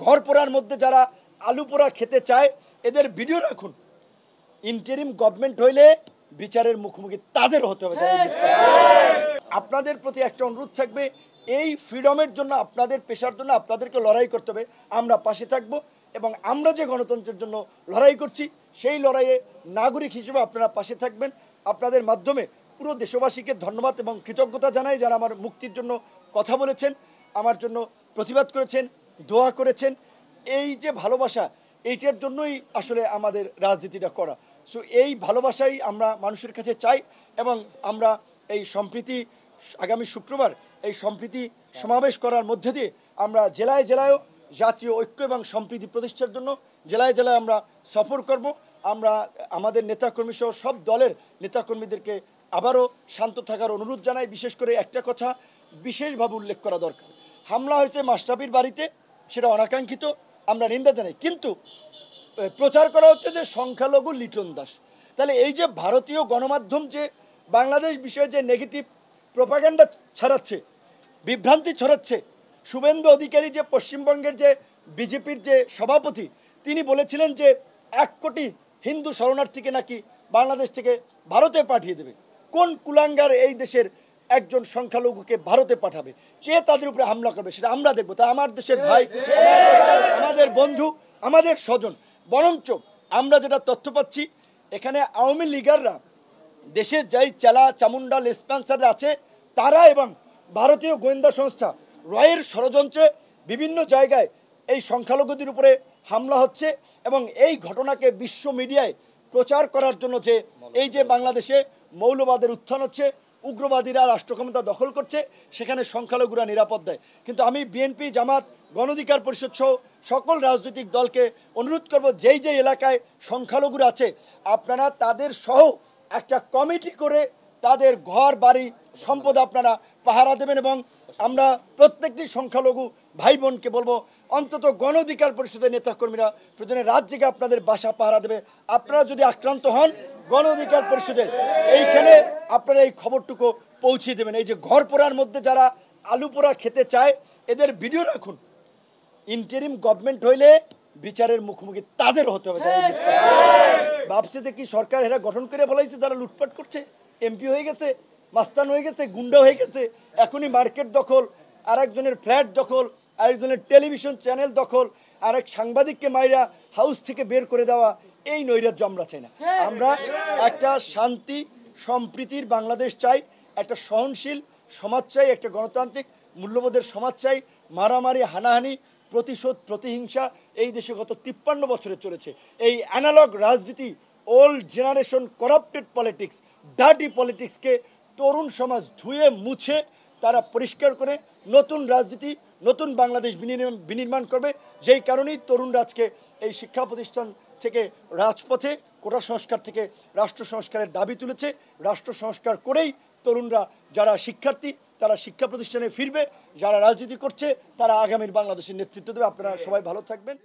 ঘর পোড়ার মধ্যে যারা আলু পোড়া খেতে চায় এদের ভিডিও রাখুন। ইন্টারিম গভর্নমেন্ট হইলে বিচারের মুখোমুখি তাদের হতে হবে। আপনাদের প্রতি একটা অনুরোধ থাকবে, এই ফ্রিডমের জন্য আপনাদের পেশার জন্য আপনাদেরকে লড়াই করতে হবে। আমরা পাশে থাকব এবং আমরা যে গণতন্ত্রের জন্য লড়াই করছি সেই লড়াইয়ে নাগরিক হিসেবে আপনারা পাশে থাকবেন। আপনাদের মাধ্যমে পুরো দেশবাসীকে ধন্যবাদ এবং কৃতজ্ঞতা জানাই, যারা আমার মুক্তির জন্য কথা বলেছেন, আমার জন্য প্রতিবাদ করেছেন, দোয়া করেছেন। এই যে ভালোবাসা, এইটার জন্যই আসলে আমাদের রাজনীতিটা করা। সো এই ভালোবাসাই আমরা মানুষের কাছে চাই এবং আমরা এই সম্প্রীতি আগামী শুক্রবার এই সম্প্রীতি সমাবেশ করার মধ্যে দিয়ে আমরা জেলায় জেলায়ও জাতীয় ঐক্য এবং সম্প্রীতি প্রতিষ্ঠার জন্য জেলায় জেলায় আমরা সফর করব। আমরা আমাদের নেতাকর্মী সহ সব দলের নেতাকর্মীদেরকে আবারও শান্ত থাকার অনুরোধ জানাই। বিশেষ করে একটা কথা বিশেষভাবে উল্লেখ করা দরকার, হামলা হয়েছে মাশরাফির বাড়িতে, সেটা অনাকাঙ্ক্ষিত, আমরা নিন্দা জানাই, কিন্তু প্রচার করা হচ্ছে যে সংখ্যালঘু লিটন দাস। তাহলে এই যে ভারতীয় গণমাধ্যম যে বাংলাদেশ বিষয়ে যে নেগেটিভ প্রোপাগান্ডা ছড়াচ্ছে, বিভ্রান্তি ছড়াচ্ছে, শুভেন্দু অধিকারী যে পশ্চিমবঙ্গের যে বিজেপির যে সভাপতি, তিনি বলেছিলেন যে 1 কোটি হিন্দু শরণার্থীকে নাকি বাংলাদেশ থেকে ভারতে পাঠিয়ে দেবে। কোন কুলাঙ্গার এই দেশের একজন সংখ্যালঘুকে ভারতে পাঠাবে? কে তাদের উপরে হামলা করবে সেটা আমরা দেখবো। তা আমার দেশের ভাই, আমাদের বন্ধু, আমাদের স্বজন। বরঞ্চ আমরা যেটা তথ্য পাচ্ছি, এখানে আওয়ামী লীগাররা দেশের যাই চেলা চামুন্ডা লেসপেন্সাররা আছে তারা এবং ভারতীয় গোয়েন্দা সংস্থা রয়ের ষড়যন্ত্রে বিভিন্ন জায়গায় এই সংখ্যালঘুদের উপরে হামলা হচ্ছে এবং এই ঘটনাকে বিশ্ব মিডিয়ায় প্রচার করার জন্য যে এই যে বাংলাদেশে মৌলবাদের উত্থান হচ্ছে, উগ্রবাদীরা রাষ্ট্র ক্ষমতা দখল করছে, সেখানে সংখ্যালঘুরা নিরাপদ দেয়। কিন্তু আমি বিএনপি, জামাত, গণ অধিকার পরিষদ সহ সকল রাজনৈতিক দলকে অনুরোধ করব, যেই যে এলাকায় সংখ্যালঘুরা আছে আপনারা তাদের সহ একটা কমিটি করে তাদের ঘর বাড়ি সম্পদ আপনারা পাহারা দেবেন। এবং আমরা প্রত্যেকটি সংখ্যালঘু ভাই বোনকে বলবো, অন্তত গণ অধিকার পরিষদের নেতাকর্মীরা প্রয়োজনে রাত জেগে আপনাদের বাসা পাহারা দেবে। আপনারা যদি আক্রান্ত হন, গণ অধিকার পরিষদের এইখানে আপনারা এই খবরটুকু পৌঁছে দেবেন। এই যে ঘর পোড়ার মধ্যে যারা আলু পোড়া খেতে চায় এদের ভিডিও রাখুন। ইন্টারিম গভর্নমেন্ট হইলে বিচারের মুখোমুখি তাদের হতে হবে। ভাবছে যে কি সরকার এরা গঠন করে বলাইছে, যারা লুটপাট করছে, এমপি হয়ে গেছে, মাস্তান হয়ে গেছে, গুন্ডা হয়ে গেছে, এখনই মার্কেট দখল, আরেকজনের ফ্ল্যাট দখল, আরেকজনের টেলিভিশন চ্যানেল দখল, আরেক সাংবাদিককে মাইরা হাউস থেকে বের করে দেওয়া, এই নৈরাজ্য আমরা চাই না। আমরা একটা শান্তি সম্প্রীতির বাংলাদেশ চাই, একটা সহনশীল সমাজ চাই, একটা গণতান্ত্রিক মূল্যবোধের সমাজ চাই। মারামারি, হানাহানি, প্রতিশোধ, প্রতিহিংসা এই দেশে গত 53 বছরে চলেছে। এই অ্যানালগ রাজনীতি, old generation corrupted politics, dirty পলিটিক্সকে তরুণ সমাজ ধুয়ে মুছে তারা পরিষ্কার করে নতুন রাজনীতি, নতুন বাংলাদেশ বিনির্মাণ করবে। যেই কারণেই তরুণরা আজকে এই শিক্ষা প্রতিষ্ঠান থেকে রাজপথে, কোটা সংস্কার থেকে রাষ্ট্র সংস্কারের দাবি তুলেছে। রাষ্ট্র সংস্কার করেই তরুণরা, যারা শিক্ষার্থী তারা শিক্ষা প্রতিষ্ঠানে ফিরবে, যারা রাজনীতি করছে তারা আগামীর বাংলাদেশের নেতৃত্ব দেবে। আপনারা সবাই ভালো থাকবেন।